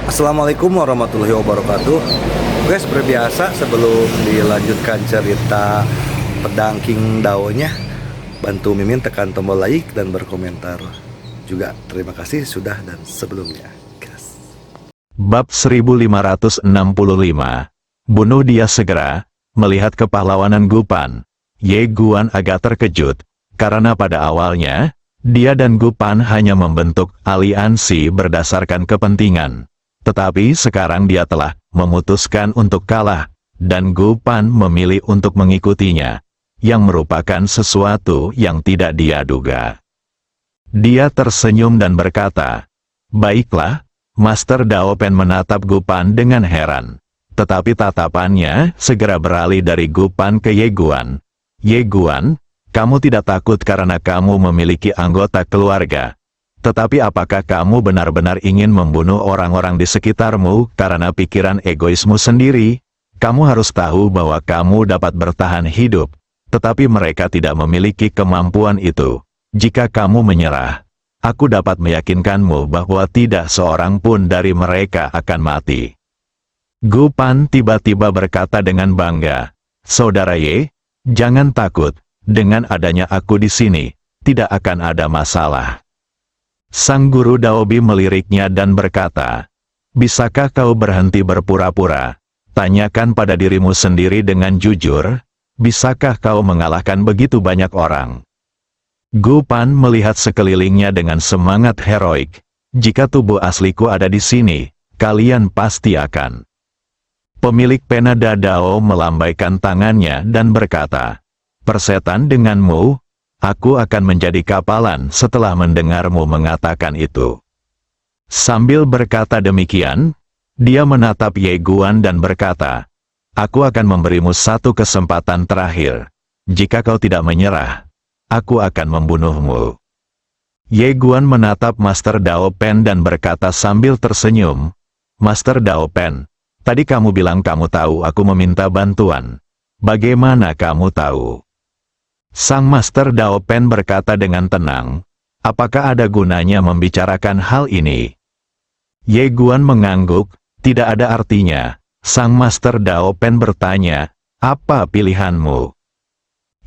Assalamualaikum warahmatullahi wabarakatuh. Oke, seperti biasa sebelum dilanjutkan cerita pedang King Dao-nya, bantu Mimin tekan tombol like dan berkomentar. Juga terima kasih sudah dan sebelumnya. Gas. Bab 1565. Bunuh dia segera. Melihat kepahlawanan Gupan, Ye Guan agak terkejut, karena pada awalnya, dia dan Gupan hanya membentuk aliansi berdasarkan kepentingan. Tetapi sekarang dia telah memutuskan untuk kalah, dan Gupan memilih untuk mengikutinya, yang merupakan sesuatu yang tidak dia duga. Dia tersenyum dan berkata, "Baiklah." Master Dao Pen menatap Gupan dengan heran. Tetapi tatapannya segera beralih dari Gupan ke Ye Guan. "Ye Guan, kamu tidak takut karena kamu memiliki anggota keluarga. Tetapi apakah kamu benar-benar ingin membunuh orang-orang di sekitarmu karena pikiran egoismu sendiri? Kamu harus tahu bahwa kamu dapat bertahan hidup, tetapi mereka tidak memiliki kemampuan itu. Jika kamu menyerah, aku dapat meyakinkanmu bahwa tidak seorang pun dari mereka akan mati." Gupan tiba-tiba berkata dengan bangga, "Saudara Ye, jangan takut, dengan adanya aku di sini, tidak akan ada masalah." Sang guru Daobi meliriknya dan berkata, "Bisakah kau berhenti berpura-pura? Tanyakan pada dirimu sendiri dengan jujur, bisakah kau mengalahkan begitu banyak orang?" Gupan melihat sekelilingnya dengan semangat heroik. "Jika tubuh asliku ada di sini, kalian pasti akan." Pemilik pena Dadao melambaikan tangannya dan berkata, "Persetan denganmu, aku akan menjadi kapalan setelah mendengarmu mengatakan itu." Sambil berkata demikian, dia menatap Ye Guan dan berkata, "Aku akan memberimu satu kesempatan terakhir. Jika kau tidak menyerah, aku akan membunuhmu." Ye Guan menatap Master Dao Pen dan berkata sambil tersenyum, "Master Dao Pen, tadi kamu bilang kamu tahu aku meminta bantuan. Bagaimana kamu tahu?" Sang Master Dao Pen berkata dengan tenang, "Apakah ada gunanya membicarakan hal ini?" Ye Guan mengangguk, "Tidak ada artinya." Sang Master Dao Pen bertanya, "Apa pilihanmu?"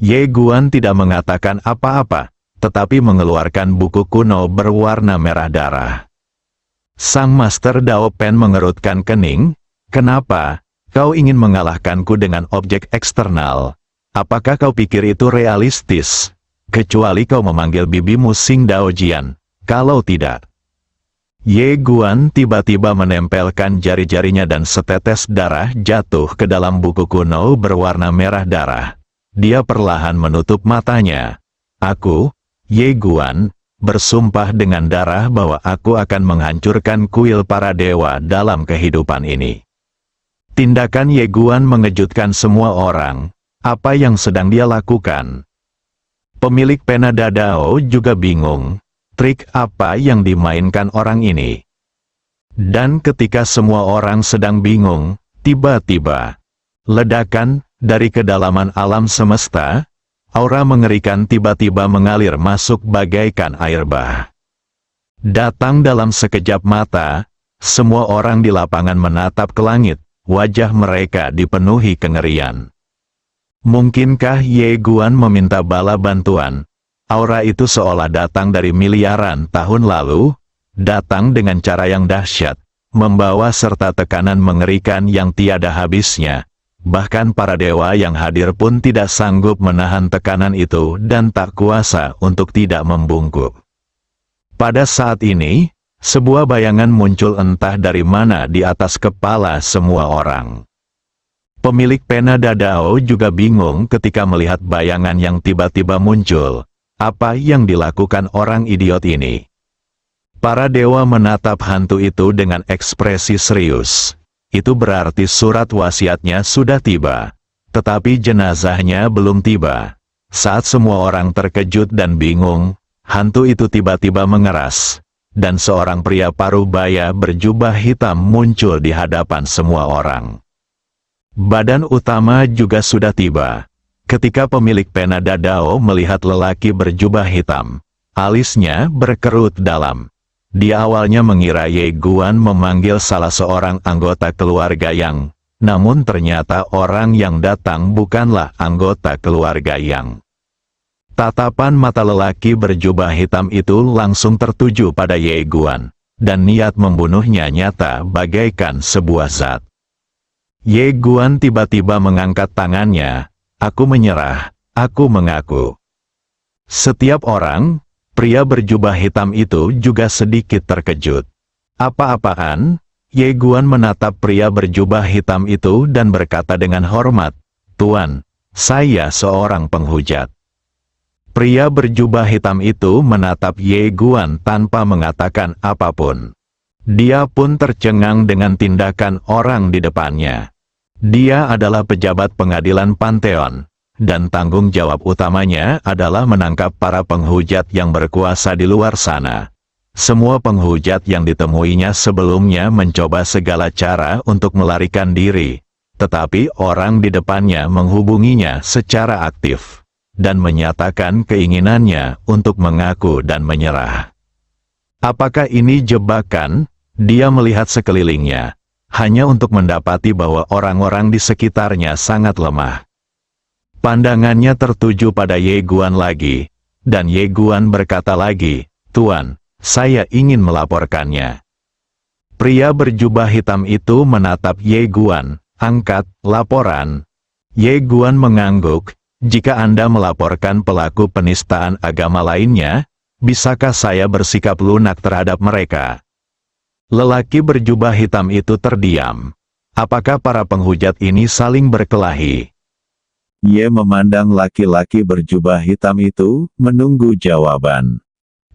Ye Guan tidak mengatakan apa-apa, tetapi mengeluarkan buku kuno berwarna merah darah. Sang Master Dao Pen mengerutkan kening. "Kenapa? Kau ingin mengalahkanku dengan objek eksternal? Apakah kau pikir itu realistis? Kecuali kau memanggil bibimu Xing Dao Jian. Kalau tidak..." Ye Guan tiba-tiba menempelkan jari-jarinya dan setetes darah jatuh ke dalam buku kuno berwarna merah darah. Dia perlahan menutup matanya. "Aku, Ye Guan, bersumpah dengan darah bahwa aku akan menghancurkan kuil para dewa dalam kehidupan ini." Tindakan Ye Guan mengejutkan semua orang. Apa yang sedang dia lakukan? Pemilik pena Dadao juga bingung. Trik apa yang dimainkan orang ini? Dan ketika semua orang sedang bingung, tiba-tiba ledakan dari kedalaman alam semesta, aura mengerikan tiba-tiba mengalir masuk bagaikan air bah. Datang dalam sekejap mata, semua orang di lapangan menatap ke langit. Wajah mereka dipenuhi kengerian. Mungkinkah Ye Guan meminta bala bantuan? Aura itu seolah datang dari miliaran tahun lalu, datang dengan cara yang dahsyat, membawa serta tekanan mengerikan yang tiada habisnya. Bahkan para dewa yang hadir pun tidak sanggup menahan tekanan itu dan tak kuasa untuk tidak membungkuk. Pada saat ini, sebuah bayangan muncul entah dari mana di atas kepala semua orang. Pemilik pena Dadao juga bingung ketika melihat bayangan yang tiba-tiba muncul. Apa yang dilakukan orang idiot ini? Para dewa menatap hantu itu dengan ekspresi serius. Itu berarti surat wasiatnya sudah tiba. Tetapi jenazahnya belum tiba. Saat semua orang terkejut dan bingung, hantu itu tiba-tiba mengeras. Dan seorang pria parubaya berjubah hitam muncul di hadapan semua orang. Badan utama juga sudah tiba. Ketika pemilik pena Dadao melihat lelaki berjubah hitam, alisnya berkerut dalam. Dia awalnya mengira Ye Guan memanggil salah seorang anggota keluarga Yang, namun ternyata orang yang datang bukanlah anggota keluarga Yang. Tatapan mata lelaki berjubah hitam itu langsung tertuju pada Ye Guan, dan niat membunuhnya nyata bagaikan sebuah zat. Ye Guan tiba-tiba mengangkat tangannya, "Aku menyerah, aku mengaku." Setiap orang, pria berjubah hitam itu juga sedikit terkejut. "Apa-apaan?" Ye Guan menatap pria berjubah hitam itu dan berkata dengan hormat, "Tuan, saya seorang penghujat." Pria berjubah hitam itu menatap Ye Guan tanpa mengatakan apapun. Dia pun tercengang dengan tindakan orang di depannya. Dia adalah pejabat pengadilan Pantheon, dan tanggung jawab utamanya adalah menangkap para penghujat yang berkuasa di luar sana. Semua penghujat yang ditemuinya sebelumnya mencoba segala cara untuk melarikan diri, tetapi orang di depannya menghubunginya secara aktif dan menyatakan keinginannya untuk mengaku dan menyerah. Apakah ini jebakan? Dia melihat sekelilingnya, hanya untuk mendapati bahwa orang-orang di sekitarnya sangat lemah. Pandangannya tertuju pada Ye Guan lagi, dan Ye Guan berkata lagi, "Tuan, saya ingin melaporkannya." Pria berjubah hitam itu menatap Ye Guan, "Angkat laporan." Ye Guan mengangguk, "Jika Anda melaporkan pelaku penistaan agama lainnya, bisakah saya bersikap lunak terhadap mereka?" Lelaki berjubah hitam itu terdiam. Apakah para penghujat ini saling berkelahi? Ye memandang laki-laki berjubah hitam itu, menunggu jawaban.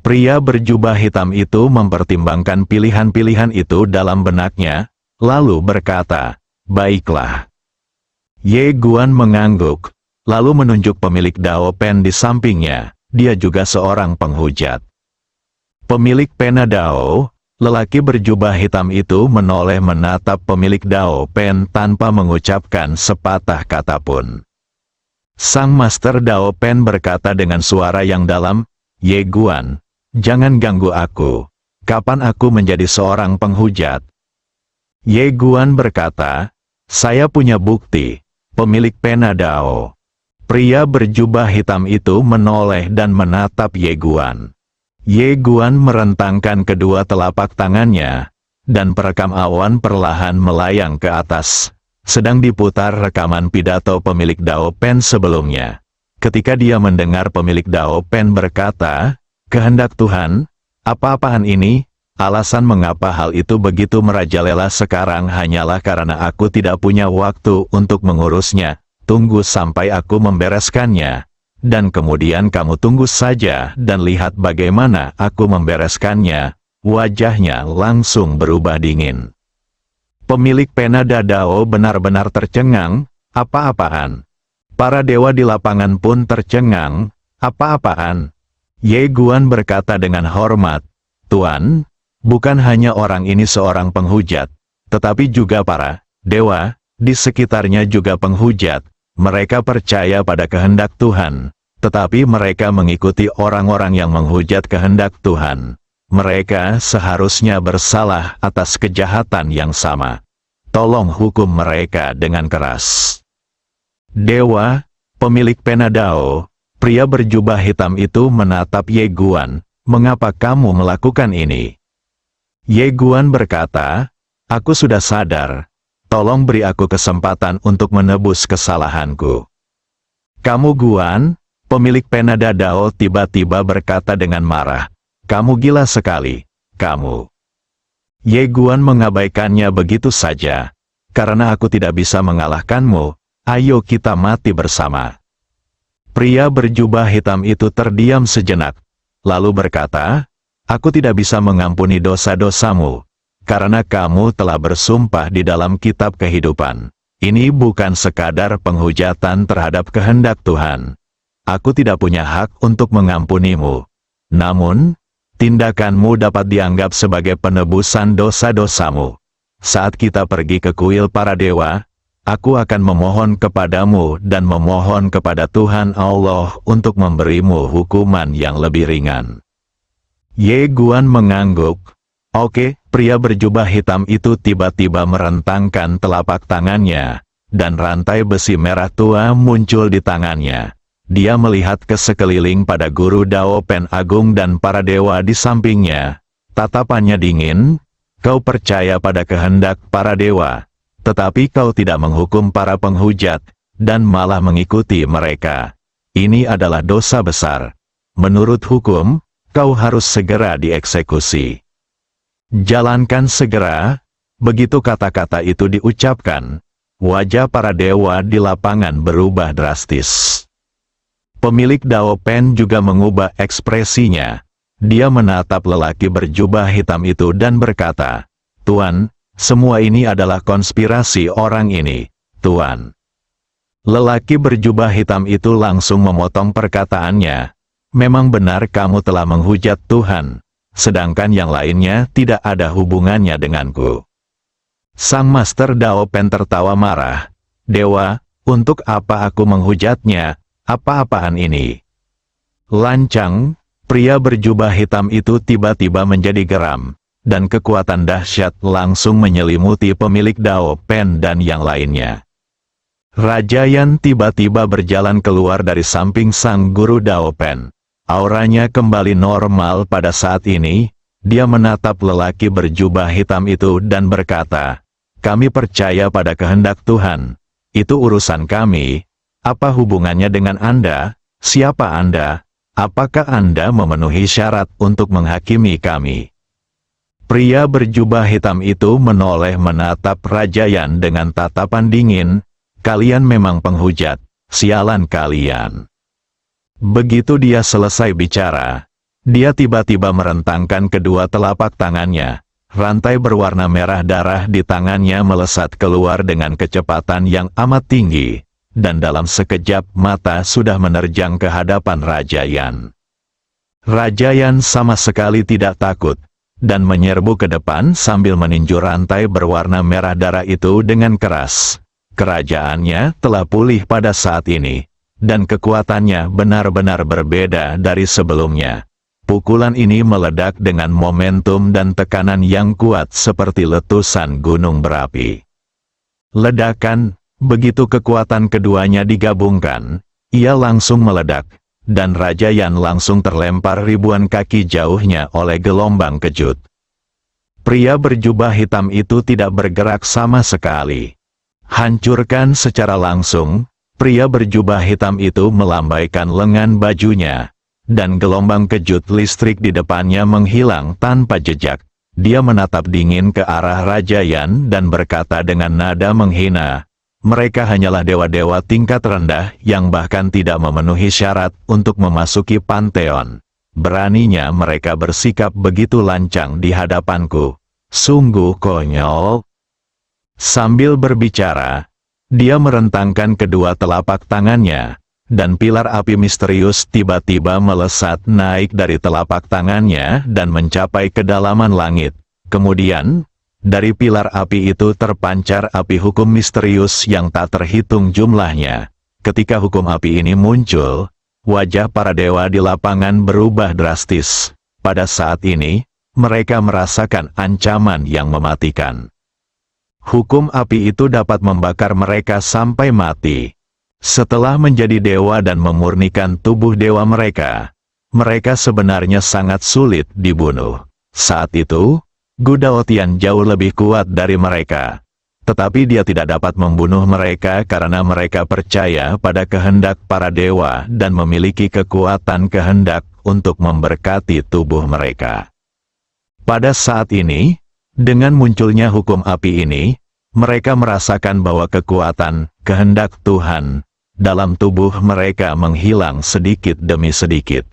Pria berjubah hitam itu mempertimbangkan pilihan-pilihan itu dalam benaknya, lalu berkata, "Baiklah." Ye Guan mengangguk, lalu menunjuk pemilik Dao Pen di sampingnya. Dia juga seorang penghujat. Pemilik pena Dao, lelaki berjubah hitam itu menoleh menatap pemilik Dao Pen tanpa mengucapkan sepatah kata pun. Sang Master Dao Pen berkata dengan suara yang dalam, "Ye Guan, jangan ganggu aku. Kapan aku menjadi seorang penghujat?" Ye Guan berkata, "Saya punya bukti." Pemilik pena Dao. Pria berjubah hitam itu menoleh dan menatap Ye Guan. Ye Guan merentangkan kedua telapak tangannya, dan perekam awan perlahan melayang ke atas. Sedang diputar rekaman pidato pemilik Dao Pen sebelumnya. Ketika dia mendengar pemilik Dao Pen berkata, "Kehendak Tuhan, apa-apaan ini?" Alasan mengapa hal itu begitu merajalela sekarang hanyalah karena aku tidak punya waktu untuk mengurusnya. Tunggu sampai aku membereskannya. Dan kemudian kamu tunggu saja dan lihat bagaimana aku membereskannya. Wajahnya langsung berubah dingin. Pemilik pena Dao benar-benar tercengang. Apa-apaan? Para dewa di lapangan pun tercengang. Apa-apaan? Ye Guan berkata dengan hormat, "Tuan, bukan hanya orang ini seorang penghujat, tetapi juga para dewa di sekitarnya juga penghujat. Mereka percaya pada kehendak Tuhan, tetapi mereka mengikuti orang-orang yang menghujat kehendak Tuhan. Mereka seharusnya bersalah atas kejahatan yang sama. Tolong hukum mereka dengan keras." Dewa, pemilik pena Dao, pria berjubah hitam itu menatap Ye Guan, "Mengapa kamu melakukan ini?" Ye Guan berkata, "Aku sudah sadar. Tolong beri aku kesempatan untuk menebus kesalahanku." "Kamu Guan?" Pemilik pena Dao tiba-tiba berkata dengan marah, "Kamu gila sekali, kamu." Ye Guan mengabaikannya begitu saja. "Karena aku tidak bisa mengalahkanmu, ayo kita mati bersama." Pria berjubah hitam itu terdiam sejenak, lalu berkata, "Aku tidak bisa mengampuni dosa-dosamu, karena kamu telah bersumpah di dalam kitab kehidupan. Ini bukan sekadar penghujatan terhadap kehendak Tuhan. Aku tidak punya hak untuk mengampunimu. Namun, tindakanmu dapat dianggap sebagai penebusan dosa-dosamu. Saat kita pergi ke kuil para dewa, aku akan memohon kepadamu dan memohon kepada Tuhan Allah untuk memberimu hukuman yang lebih ringan." Ye Guan mengangguk, Oke, pria berjubah hitam itu tiba-tiba merentangkan telapak tangannya, dan rantai besi merah tua muncul di tangannya. Dia melihat ke sekeliling pada guru Dao Pen Agung dan para dewa di sampingnya. Tatapannya dingin. Kau percaya pada kehendak para dewa, tetapi kau tidak menghukum para penghujat, dan malah mengikuti mereka. Ini adalah dosa besar. Menurut hukum, kau harus segera dieksekusi. Jalankan segera. Begitu kata-kata itu diucapkan, wajah para dewa di lapangan berubah drastis. Pemilik Dao Pen juga mengubah ekspresinya. Dia menatap lelaki berjubah hitam itu dan berkata, "Tuan, semua ini adalah konspirasi orang ini, Tuan." Lelaki berjubah hitam itu langsung memotong perkataannya. "Memang benar kamu telah menghujat Tuhan, sedangkan yang lainnya tidak ada hubungannya denganku." Sang Master Dao Pen tertawa marah. "Dewa, untuk apa aku menghujatnya? Apa-apaan ini?" Lancang. Pria berjubah hitam itu tiba-tiba menjadi geram, dan kekuatan dahsyat langsung menyelimuti pemilik Dao Pen dan yang lainnya. Raja Yan tiba-tiba berjalan keluar dari samping sang guru Dao Pen. Auranya kembali normal pada saat ini. Dia menatap lelaki berjubah hitam itu dan berkata, "Kami percaya pada kehendak Tuhan. Itu urusan kami. Apa hubungannya dengan Anda? Siapa Anda? Apakah Anda memenuhi syarat untuk menghakimi kami?" Pria berjubah hitam itu menoleh menatap Raja Yan dengan tatapan dingin. "Kalian memang penghujat. Sialan kalian." Begitu dia selesai bicara, dia tiba-tiba merentangkan kedua telapak tangannya. Rantai berwarna merah darah di tangannya melesat keluar dengan kecepatan yang amat tinggi. Dan dalam sekejap mata sudah menerjang ke hadapan Raja Yan. Raja Yan sama sekali tidak takut, dan menyerbu ke depan sambil meninju rantai berwarna merah darah itu dengan keras. Kerajaannya telah pulih pada saat ini, dan kekuatannya benar-benar berbeda dari sebelumnya. Pukulan ini meledak dengan momentum dan tekanan yang kuat seperti letusan gunung berapi. Ledakan. Begitu kekuatan keduanya digabungkan, ia langsung meledak, dan Raja Yan langsung terlempar ribuan kaki jauhnya oleh gelombang kejut. Pria berjubah hitam itu tidak bergerak sama sekali. Hancurkan secara langsung, pria berjubah hitam itu melambaikan lengan bajunya, dan gelombang kejut listrik di depannya menghilang tanpa jejak. Dia menatap dingin ke arah Raja Yan dan berkata dengan nada menghina, "Mereka hanyalah dewa-dewa tingkat rendah yang bahkan tidak memenuhi syarat untuk memasuki panteon. Beraninya mereka bersikap begitu lancang di hadapanku. Sungguh konyol." Sambil berbicara, dia merentangkan kedua telapak tangannya, dan pilar api misterius tiba-tiba melesat naik dari telapak tangannya dan mencapai kedalaman langit. Kemudian, dari pilar api itu terpancar api hukum misterius yang tak terhitung jumlahnya. Ketika hukum api ini muncul, wajah para dewa di lapangan berubah drastis. Pada saat ini, mereka merasakan ancaman yang mematikan. Hukum api itu dapat membakar mereka sampai mati. Setelah menjadi dewa dan memurnikan tubuh dewa mereka, mereka sebenarnya sangat sulit dibunuh. Saat itu, Gu Daotian jauh lebih kuat dari mereka. Tetapi dia tidak dapat membunuh mereka karena mereka percaya pada kehendak para dewa dan memiliki kekuatan kehendak untuk memberkati tubuh mereka. Pada saat ini, dengan munculnya hukum api ini, mereka merasakan bahwa kekuatan kehendak Tuhan dalam tubuh mereka menghilang sedikit demi sedikit.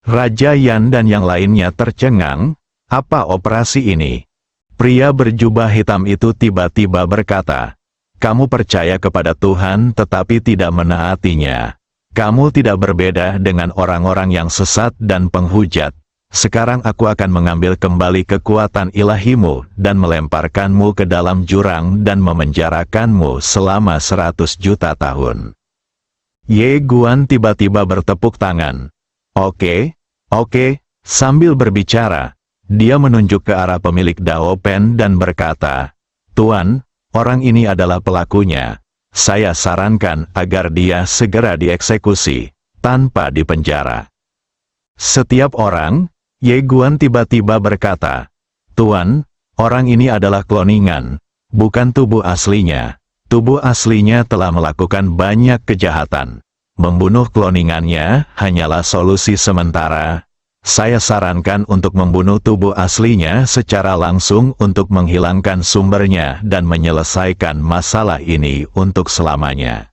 Raja Yan dan yang lainnya tercengang. "Apa operasi ini?" Pria berjubah hitam itu tiba-tiba berkata, "Kamu percaya kepada Tuhan tetapi tidak menaatinya. Kamu tidak berbeda dengan orang-orang yang sesat dan penghujat. Sekarang aku akan mengambil kembali kekuatan ilahimu dan melemparkanmu ke dalam jurang dan memenjarakanmu selama 100 juta tahun." Ye Guan tiba-tiba bertepuk tangan. Oke. Sambil berbicara, Dia menunjuk ke arah pemilik Dao Pen dan berkata, "Tuan, orang ini adalah pelakunya. Saya sarankan agar dia segera dieksekusi, tanpa dipenjara." Setiap orang, Ye Guan tiba-tiba berkata, "Tuan, orang ini adalah kloningan, bukan tubuh aslinya. Tubuh aslinya telah melakukan banyak kejahatan. Membunuh kloningannya hanyalah solusi sementara. Saya sarankan untuk membunuh tubuh aslinya secara langsung untuk menghilangkan sumbernya dan menyelesaikan masalah ini untuk selamanya."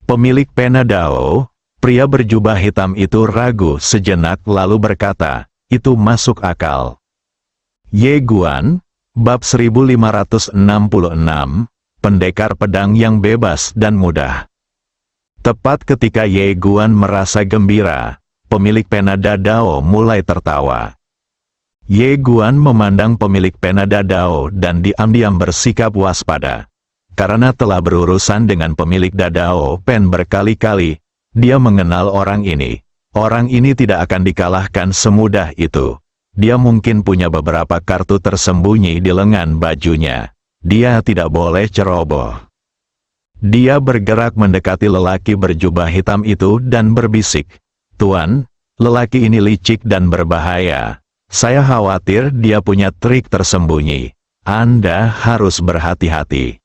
Pemilik pena Dao, pria berjubah hitam itu ragu sejenak lalu berkata, "Itu masuk akal." Ye Guan, bab 1566, pendekar pedang yang bebas dan mudah. Tepat ketika Ye Guan merasa gembira, pemilik pena Dao mulai tertawa. Ye Guan memandang pemilik pena Dao dan diam-diam bersikap waspada. Karena telah berurusan dengan pemilik Dao Pen berkali-kali, dia mengenal orang ini. Orang ini tidak akan dikalahkan semudah itu. Dia mungkin punya beberapa kartu tersembunyi di lengan bajunya. Dia tidak boleh ceroboh. Dia bergerak mendekati lelaki berjubah hitam itu dan berbisik, "Tuan, lelaki ini licik dan berbahaya. Saya khawatir dia punya trik tersembunyi. Anda harus berhati-hati."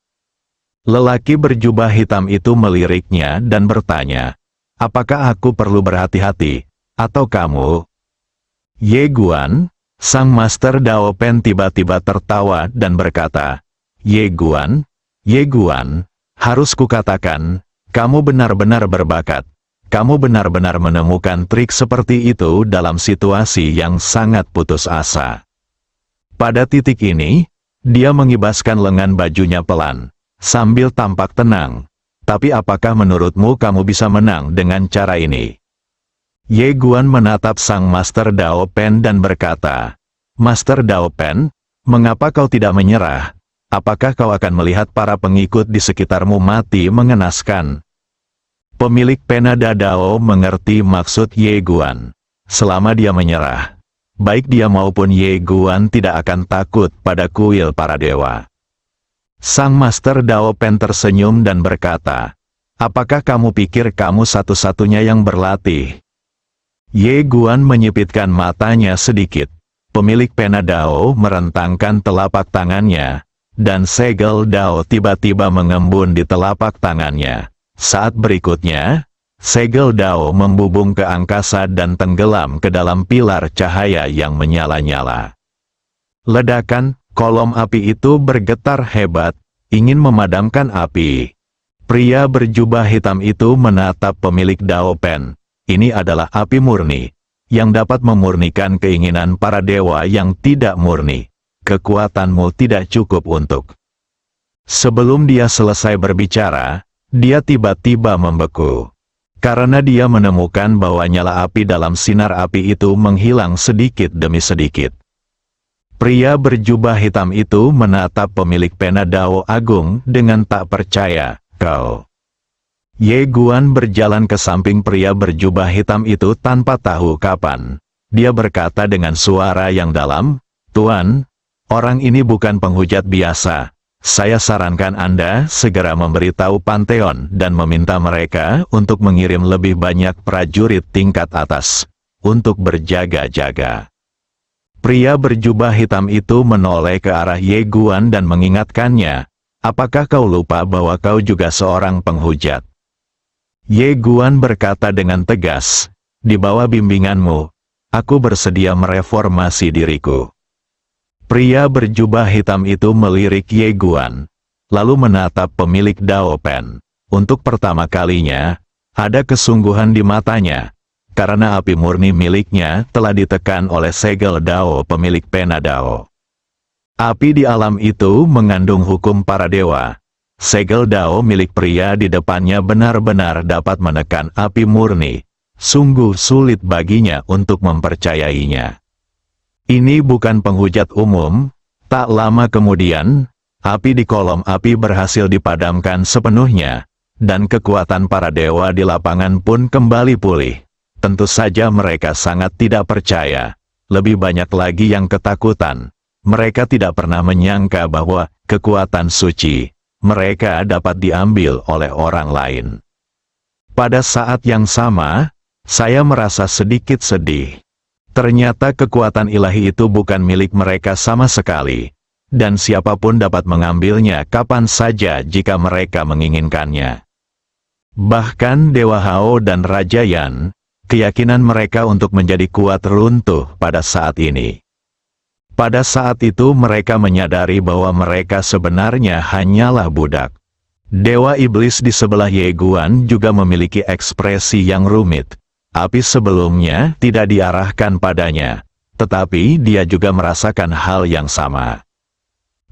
Lelaki berjubah hitam itu meliriknya dan bertanya, "Apakah aku perlu berhati-hati, atau kamu?" Ye Guan, sang master Dao Pen tiba-tiba tertawa dan berkata, Ye Guan, harus kukatakan, kamu benar-benar berbakat. Kamu benar-benar menemukan trik seperti itu dalam situasi yang sangat putus asa." Pada titik ini, dia mengibaskan lengan bajunya pelan, sambil tampak tenang. "Tapi apakah menurutmu kamu bisa menang dengan cara ini?" Ye Guan menatap sang Master Dao Pen dan berkata, "Master Dao Pen, mengapa kau tidak menyerah? Apakah kau akan melihat para pengikut di sekitarmu mati mengenaskan?" Pemilik pena Dao mengerti maksud Ye Guan. Selama dia menyerah, baik dia maupun Ye Guan tidak akan takut pada kuil para dewa. Sang Master Dao Pen tersenyum dan berkata, "Apakah kamu pikir kamu satu-satunya yang berlatih?" Ye Guan menyipitkan matanya sedikit. Pemilik pena Dao merentangkan telapak tangannya, dan segel Dao tiba-tiba mengembun di telapak tangannya. Saat berikutnya, segel Dao membubung ke angkasa dan tenggelam ke dalam pilar cahaya yang menyala-nyala. Ledakan, kolom api itu bergetar hebat, ingin memadamkan api. Pria berjubah hitam itu menatap pemilik Dao Pen. Ini adalah api murni, yang dapat memurnikan keinginan para dewa yang tidak murni. Kekuatanmu tidak cukup untuk. Sebelum dia selesai berbicara, dia tiba-tiba membeku. Karena dia menemukan bahwa nyala api dalam sinar api itu menghilang sedikit demi sedikit. Pria berjubah hitam itu menatap pemilik pena Dao Agung dengan tak percaya, "Kau..." Ye Guan berjalan ke samping pria berjubah hitam itu tanpa tahu kapan. Dia berkata dengan suara yang dalam, "Tuan, orang ini bukan penghujat biasa. Saya sarankan Anda segera memberitahu Pantheon dan meminta mereka untuk mengirim lebih banyak prajurit tingkat atas untuk berjaga-jaga." Pria berjubah hitam itu menoleh ke arah Ye Guan dan mengingatkannya, "Apakah kau lupa bahwa kau juga seorang penghujat?" Ye Guan berkata dengan tegas, "Di bawah bimbinganmu, aku bersedia mereformasi diriku." Pria berjubah hitam itu melirik Ye Guan, lalu menatap pemilik Dao Pen. Untuk pertama kalinya, ada kesungguhan di matanya, karena api murni miliknya telah ditekan oleh segel Dao pemilik pena Dao. Api di alam itu mengandung hukum para dewa. Segel Dao milik pria di depannya benar-benar dapat menekan api murni. Sungguh sulit baginya untuk mempercayainya. Ini bukan penghujat umum. Tak lama kemudian, api di kolom api berhasil dipadamkan sepenuhnya, dan kekuatan para dewa di lapangan pun kembali pulih. Tentu saja mereka sangat tidak percaya. lebih banyak lagi yang ketakutan. Mereka tidak pernah menyangka bahwa kekuatan suci mereka dapat diambil oleh orang lain. Pada saat yang sama, saya merasa sedikit sedih. Ternyata kekuatan ilahi itu bukan milik mereka sama sekali, dan siapapun dapat mengambilnya kapan saja jika mereka menginginkannya. Bahkan Dewa Hao dan Raja Yan, keyakinan mereka untuk menjadi kuat runtuh pada saat ini. Pada saat itu mereka menyadari bahwa mereka sebenarnya hanyalah budak. Dewa Iblis di sebelah Ye Guan juga memiliki ekspresi yang rumit. Api sebelumnya tidak diarahkan padanya, tetapi dia juga merasakan hal yang sama.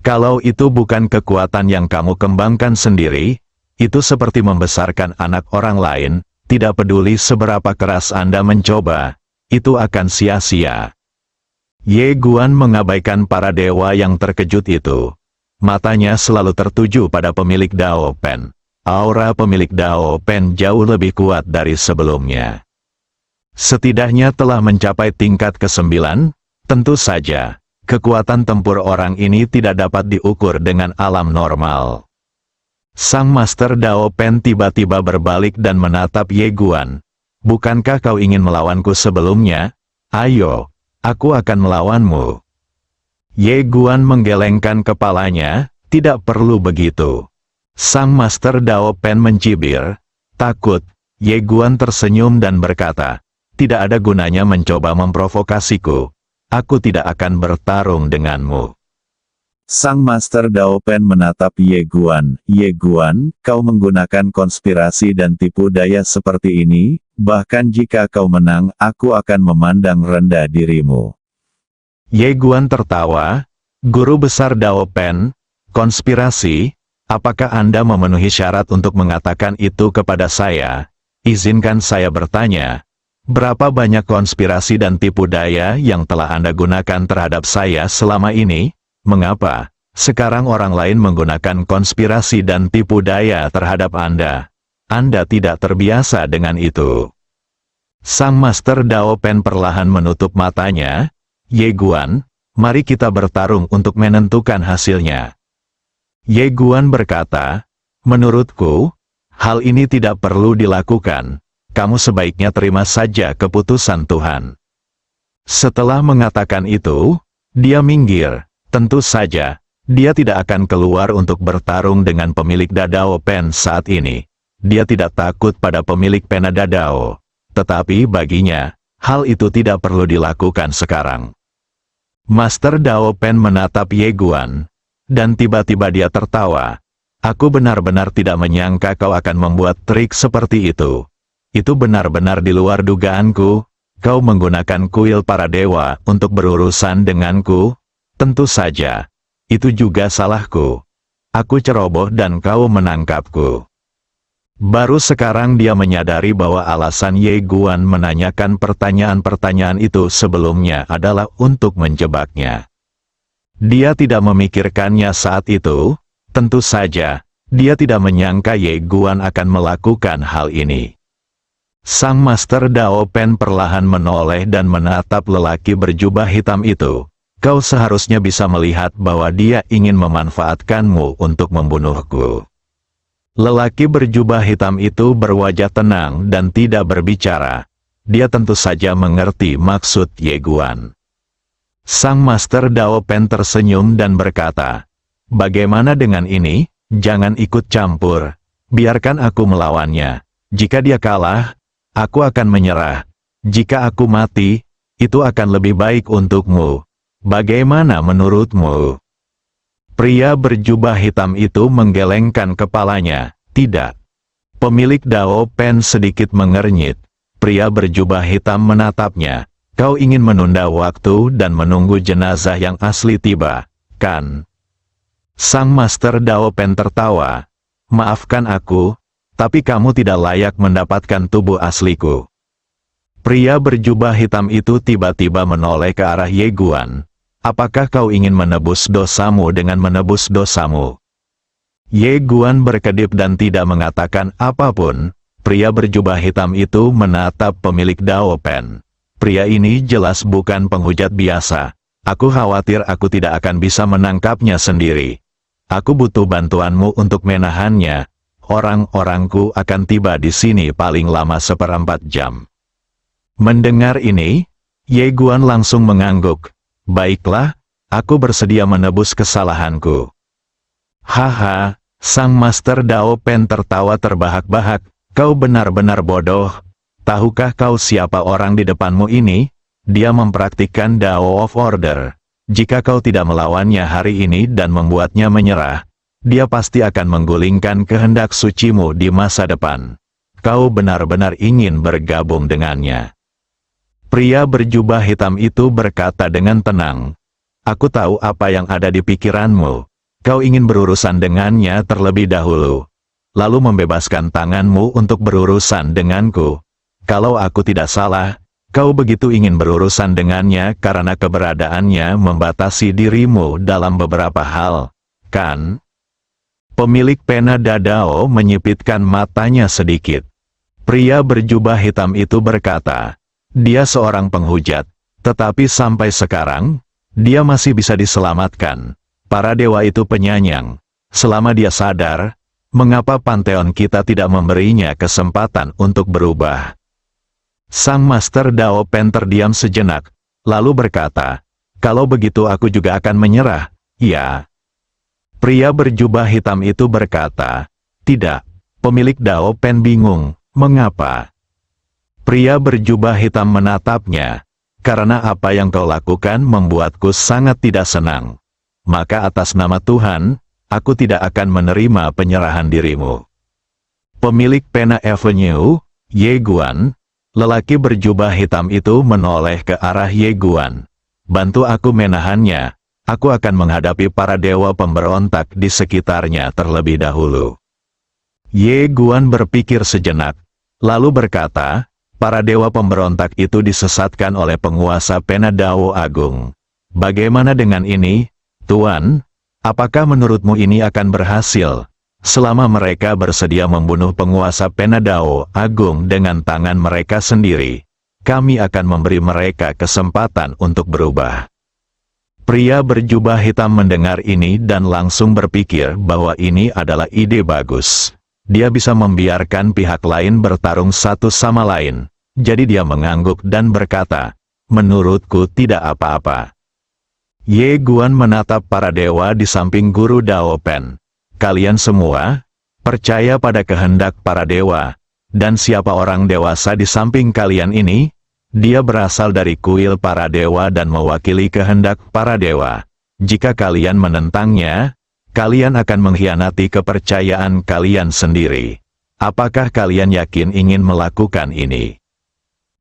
Kalau itu bukan kekuatan yang kamu kembangkan sendiri, itu seperti membesarkan anak orang lain, tidak peduli seberapa keras Anda mencoba, itu akan sia-sia. Ye Guan mengabaikan para dewa yang terkejut itu. Matanya selalu tertuju pada pemilik Dao Pen. Aura pemilik Dao Pen jauh lebih kuat dari sebelumnya. Setidaknya telah mencapai tingkat ke-9, tentu saja, kekuatan tempur orang ini tidak dapat diukur dengan alam normal. Sang Master Dao Pen tiba-tiba berbalik dan menatap Ye Guan. Bukankah kau ingin melawanku sebelumnya? Ayo, aku akan melawanmu. Ye Guan menggelengkan kepalanya, tidak perlu begitu. Sang Master Dao Pen mencibir, takut. Ye Guan tersenyum dan berkata, tidak ada gunanya mencoba memprovokasiku. Aku tidak akan bertarung denganmu. Sang Master Dao Pen menatap Ye Guan. Ye Guan, kau menggunakan konspirasi dan tipu daya seperti ini, bahkan jika kau menang, aku akan memandang rendah dirimu. Ye Guan tertawa, Guru Besar Dao Pen, konspirasi, apakah Anda memenuhi syarat untuk mengatakan itu kepada saya? Izinkan saya bertanya, berapa banyak konspirasi dan tipu daya yang telah Anda gunakan terhadap saya selama ini? Mengapa sekarang orang lain menggunakan konspirasi dan tipu daya terhadap Anda? Anda tidak terbiasa dengan itu. Sang Master Dao Pen perlahan menutup matanya. Ye Guan, mari kita bertarung untuk menentukan hasilnya. Ye Guan berkata, menurutku, hal ini tidak perlu dilakukan. Kamu sebaiknya terima saja keputusan Tuhan. Setelah mengatakan itu, dia minggir. Tentu saja, dia tidak akan keluar untuk bertarung dengan pemilik Dao Pen saat ini. Dia tidak takut pada pemilik pena Dao. Tetapi baginya, hal itu tidak perlu dilakukan sekarang. Master Dao Pen menatap Ye Guan, dan tiba-tiba dia tertawa. Aku benar-benar tidak menyangka kau akan membuat trik seperti itu. Itu benar-benar di luar dugaanku. Kau menggunakan kuil para dewa untuk berurusan denganku. Tentu saja, itu juga salahku. Aku ceroboh dan kau menangkapku. Baru sekarang dia menyadari bahwa alasan Ye Guan menanyakan pertanyaan-pertanyaan itu sebelumnya adalah untuk menjebaknya. Dia tidak memikirkannya saat itu, tentu saja, dia tidak menyangka Ye Guan akan melakukan hal ini. Sang Master Dao Pen perlahan menoleh dan menatap lelaki berjubah hitam itu. Kau seharusnya bisa melihat bahwa dia ingin memanfaatkanmu untuk membunuhku. Lelaki berjubah hitam itu berwajah tenang dan tidak berbicara. Dia tentu saja mengerti maksud Ye Guan. Sang Master Dao Pen tersenyum dan berkata, bagaimana dengan ini? Jangan ikut campur. Biarkan aku melawannya. Jika dia kalah, aku akan menyerah. Jika aku mati, itu akan lebih baik untukmu. Bagaimana menurutmu? Pria berjubah hitam itu menggelengkan kepalanya. Tidak. Pemilik Dao Pen sedikit mengernyit. Pria berjubah hitam menatapnya. Kau ingin menunda waktu dan menunggu jenazah yang asli tiba, kan? Sang Master Dao Pen tertawa. Maafkan aku, tapi kamu tidak layak mendapatkan tubuh asliku. Pria berjubah hitam itu tiba-tiba menoleh ke arah Ye Guan. Apakah kau ingin menebus dosamu dengan menebus dosamu? Ye Guan berkedip dan tidak mengatakan apapun. Pria berjubah hitam itu menatap pemilik Dao Pen. Pria ini jelas bukan penghujat biasa. Aku khawatir aku tidak akan bisa menangkapnya sendiri. Aku butuh bantuanmu untuk menahannya. Orang-orangku akan tiba di sini paling lama 1/4 jam. Mendengar ini, Ye Guan langsung mengangguk. Baiklah, aku bersedia menebus kesalahanku. Haha, sang Master Dao Pen tertawa terbahak-bahak. Kau benar-benar bodoh. Tahukah kau siapa orang di depanmu ini? Dia mempraktikkan Dao of Order. Jika kau tidak melawannya hari ini dan membuatnya menyerah, dia pasti akan menggulingkan kehendak sucimu di masa depan. Kau benar-benar ingin bergabung dengannya. Pria berjubah hitam itu berkata dengan tenang. Aku tahu apa yang ada di pikiranmu. Kau ingin berurusan dengannya terlebih dahulu, lalu membebaskan tanganmu untuk berurusan denganku. Kalau aku tidak salah, kau begitu ingin berurusan dengannya karena keberadaannya membatasi dirimu dalam beberapa hal, kan? Pemilik pena Dadao menyipitkan matanya sedikit. Pria berjubah hitam itu berkata, dia seorang penghujat, tetapi sampai sekarang, dia masih bisa diselamatkan. Para dewa itu penyayang. Selama dia sadar, mengapa Pantheon kita tidak memberinya kesempatan untuk berubah? Sang Master Dao Pen terdiam sejenak, lalu berkata, kalau begitu aku juga akan menyerah, ya. Pria berjubah hitam itu berkata, tidak. Pemilik Dao Pen bingung, mengapa? Pria berjubah hitam menatapnya, karena apa yang kau lakukan membuatku sangat tidak senang. Maka atas nama Tuhan, aku tidak akan menerima penyerahan dirimu. Pemilik pena Avenue, Ye Guan, lelaki berjubah hitam itu menoleh ke arah Ye Guan. Bantu aku menahannya, aku akan menghadapi para dewa pemberontak di sekitarnya terlebih dahulu. Ye Guan berpikir sejenak, lalu berkata, para dewa pemberontak itu disesatkan oleh penguasa pena Dao Agung. Bagaimana dengan ini, Tuan? Apakah menurutmu ini akan berhasil? Selama mereka bersedia membunuh penguasa pena Dao Agung dengan tangan mereka sendiri, kami akan memberi mereka kesempatan untuk berubah. Pria berjubah hitam mendengar ini dan langsung berpikir bahwa ini adalah ide bagus. Dia bisa membiarkan pihak lain bertarung satu sama lain. Jadi dia mengangguk dan berkata, menurutku tidak apa-apa. Ye Guan menatap para dewa di samping guru Dao Pen. Kalian semua percaya pada kehendak para dewa, dan siapa orang dewasa di samping kalian ini? Dia berasal dari kuil para dewa dan mewakili kehendak para dewa. Jika kalian menentangnya, kalian akan mengkhianati kepercayaan kalian sendiri. Apakah kalian yakin ingin melakukan ini?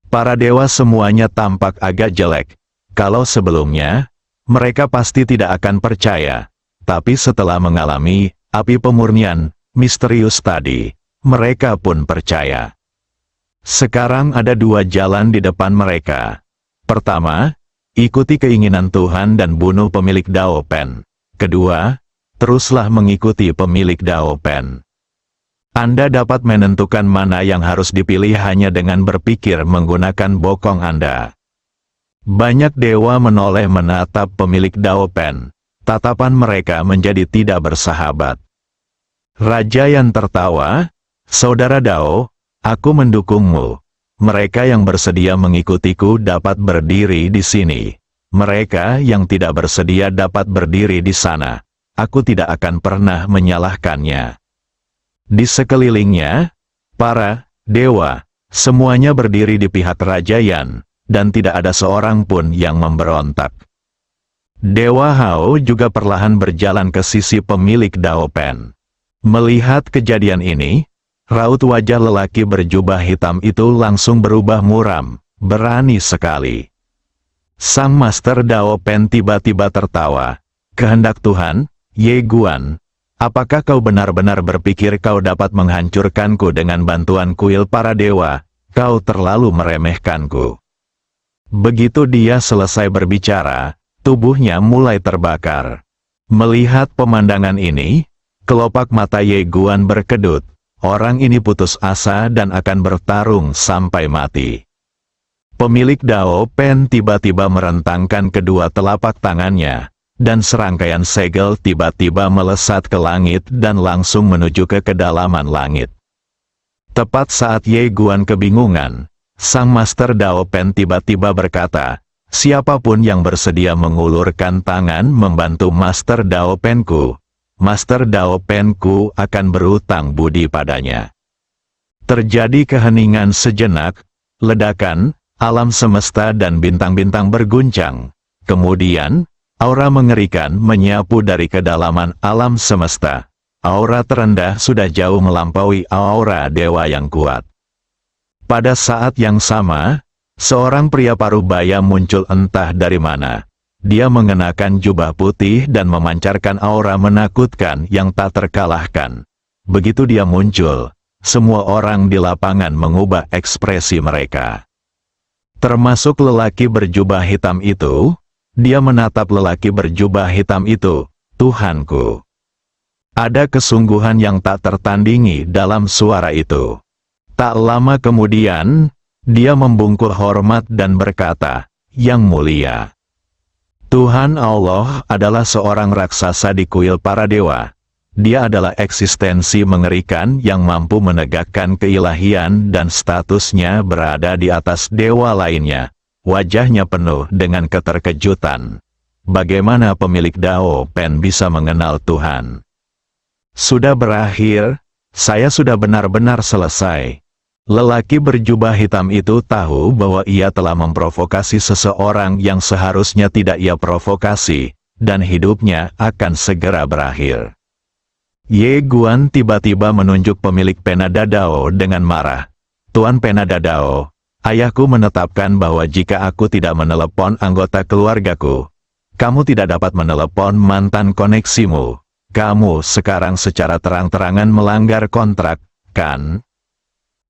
Para dewa semuanya tampak agak jelek. Kalau sebelumnya, mereka pasti tidak akan percaya. Tapi setelah mengalami api pemurnian misterius tadi, mereka pun percaya. Sekarang ada dua jalan di depan mereka. Pertama, ikuti keinginan Tuhan dan bunuh pemilik Dao Pen. Kedua, teruslah mengikuti pemilik Dao Pen. Anda dapat menentukan mana yang harus dipilih hanya dengan berpikir menggunakan bokong Anda. Banyak dewa menoleh menatap pemilik Dao Pen. Tatapan mereka menjadi tidak bersahabat. Raja yang tertawa, Saudara Dao, aku mendukungmu. Mereka yang bersedia mengikutiku dapat berdiri di sini. Mereka yang tidak bersedia dapat berdiri di sana. Aku tidak akan pernah menyalahkannya. Di sekelilingnya, para dewa, semuanya berdiri di pihak Raja Yan, dan tidak ada seorang pun yang memberontak. Dewa Hao juga perlahan berjalan ke sisi pemilik Dao Pen. Melihat kejadian ini, raut wajah lelaki berjubah hitam itu langsung berubah muram, berani sekali. Sang Master Dao Pen tiba-tiba tertawa. Kehendak Tuhan, Ye Guan, apakah kau benar-benar berpikir kau dapat menghancurkanku dengan bantuan kuil para dewa? Kau terlalu meremehkanku. Begitu dia selesai berbicara, tubuhnya mulai terbakar. Melihat pemandangan ini, kelopak mata Ye Guan berkedut. Orang ini putus asa dan akan bertarung sampai mati. Pemilik Dao Pen tiba-tiba merentangkan kedua telapak tangannya, dan serangkaian segel tiba-tiba melesat ke langit dan langsung menuju ke kedalaman langit. Tepat saat Ye Guan kebingungan, sang Master Dao Pen tiba-tiba berkata, "Siapapun yang bersedia mengulurkan tangan membantu Master Dao Penku, Master Dao Penku akan berutang budi padanya." Terjadi keheningan sejenak, ledakan, alam semesta dan bintang-bintang berguncang. Kemudian, aura mengerikan menyapu dari kedalaman alam semesta. Aura terendah sudah jauh melampaui aura dewa yang kuat. Pada saat yang sama, seorang pria parubaya muncul entah dari mana. Dia mengenakan jubah putih dan memancarkan aura menakutkan yang tak terkalahkan. Begitu dia muncul, semua orang di lapangan mengubah ekspresi mereka. Termasuk lelaki berjubah hitam itu. Dia menatap lelaki berjubah hitam itu. "Tuhanku." Ada kesungguhan yang tak tertandingi dalam suara itu. Tak lama kemudian, dia membungkuk hormat dan berkata, "Yang mulia, Tuhan Allah adalah seorang raksasa di kuil para dewa. Dia adalah eksistensi mengerikan yang mampu menegakkan keilahian dan statusnya berada di atas dewa lainnya." Wajahnya penuh dengan keterkejutan. Bagaimana pemilik Dao Pen bisa mengenal Tuhan? "Sudah berakhir, saya sudah benar-benar selesai." Lelaki berjubah hitam itu tahu bahwa ia telah memprovokasi seseorang yang seharusnya tidak ia provokasi, dan hidupnya akan segera berakhir. Ye Guan tiba-tiba menunjuk pemilik Penada Dao dengan marah. "Tuan Penada Dao, ayahku menetapkan bahwa jika aku tidak menelepon anggota keluargaku, kamu tidak dapat menelepon mantan koneksimu. Kamu sekarang secara terang-terangan melanggar kontrak, kan?"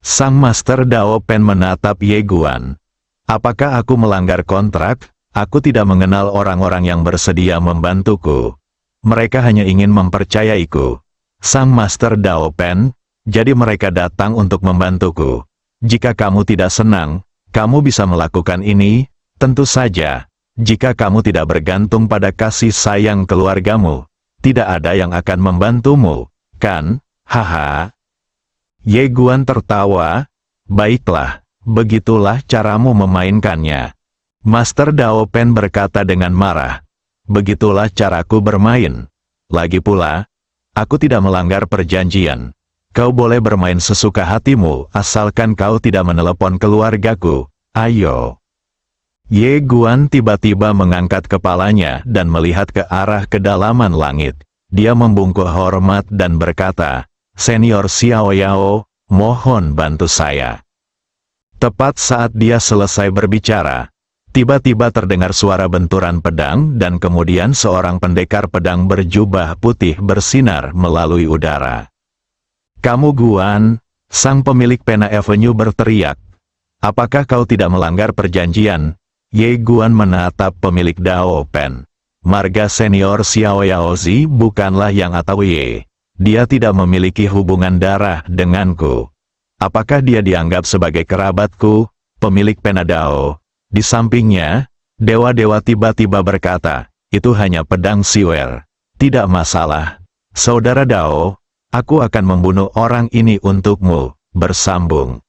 Sang Master Dao Pen menatap Ye Guan. "Apakah aku melanggar kontrak? Aku tidak mengenal orang-orang yang bersedia membantuku. Mereka hanya ingin mempercayaiku." Sang Master Dao Pen, "Jadi mereka datang untuk membantuku. Jika kamu tidak senang, kamu bisa melakukan ini, tentu saja. Jika kamu tidak bergantung pada kasih sayang keluargamu, tidak ada yang akan membantumu, kan? Haha." Ye Guan tertawa. "Baiklah, begitulah caramu memainkannya." Master Dao Pen berkata dengan marah, "Begitulah caraku bermain. Lagi pula, aku tidak melanggar perjanjian. Kau boleh bermain sesuka hatimu, asalkan kau tidak menelepon keluargaku. Ayo." Ye Guan tiba-tiba mengangkat kepalanya dan melihat ke arah kedalaman langit. Dia membungkuk hormat dan berkata, "Senior Xiao Yao, mohon bantu saya." Tepat saat dia selesai berbicara, tiba-tiba terdengar suara benturan pedang dan kemudian seorang pendekar pedang berjubah putih bersinar melalui udara. "Kamu Guan," sang pemilik Pena Avenue berteriak. "Apakah kau tidak melanggar perjanjian?" Ye Guan menatap pemilik Dao Pen. "Marga senior Xiao Yaozi bukanlah yang atau Ye. Dia tidak memiliki hubungan darah denganku. Apakah dia dianggap sebagai kerabatku?" Pemilik Pena Dao. Di sampingnya, dewa-dewa tiba-tiba berkata, "Itu hanya pedang siwer. Tidak masalah. Saudara Dao, aku akan membunuh orang ini untukmu." Bersambung.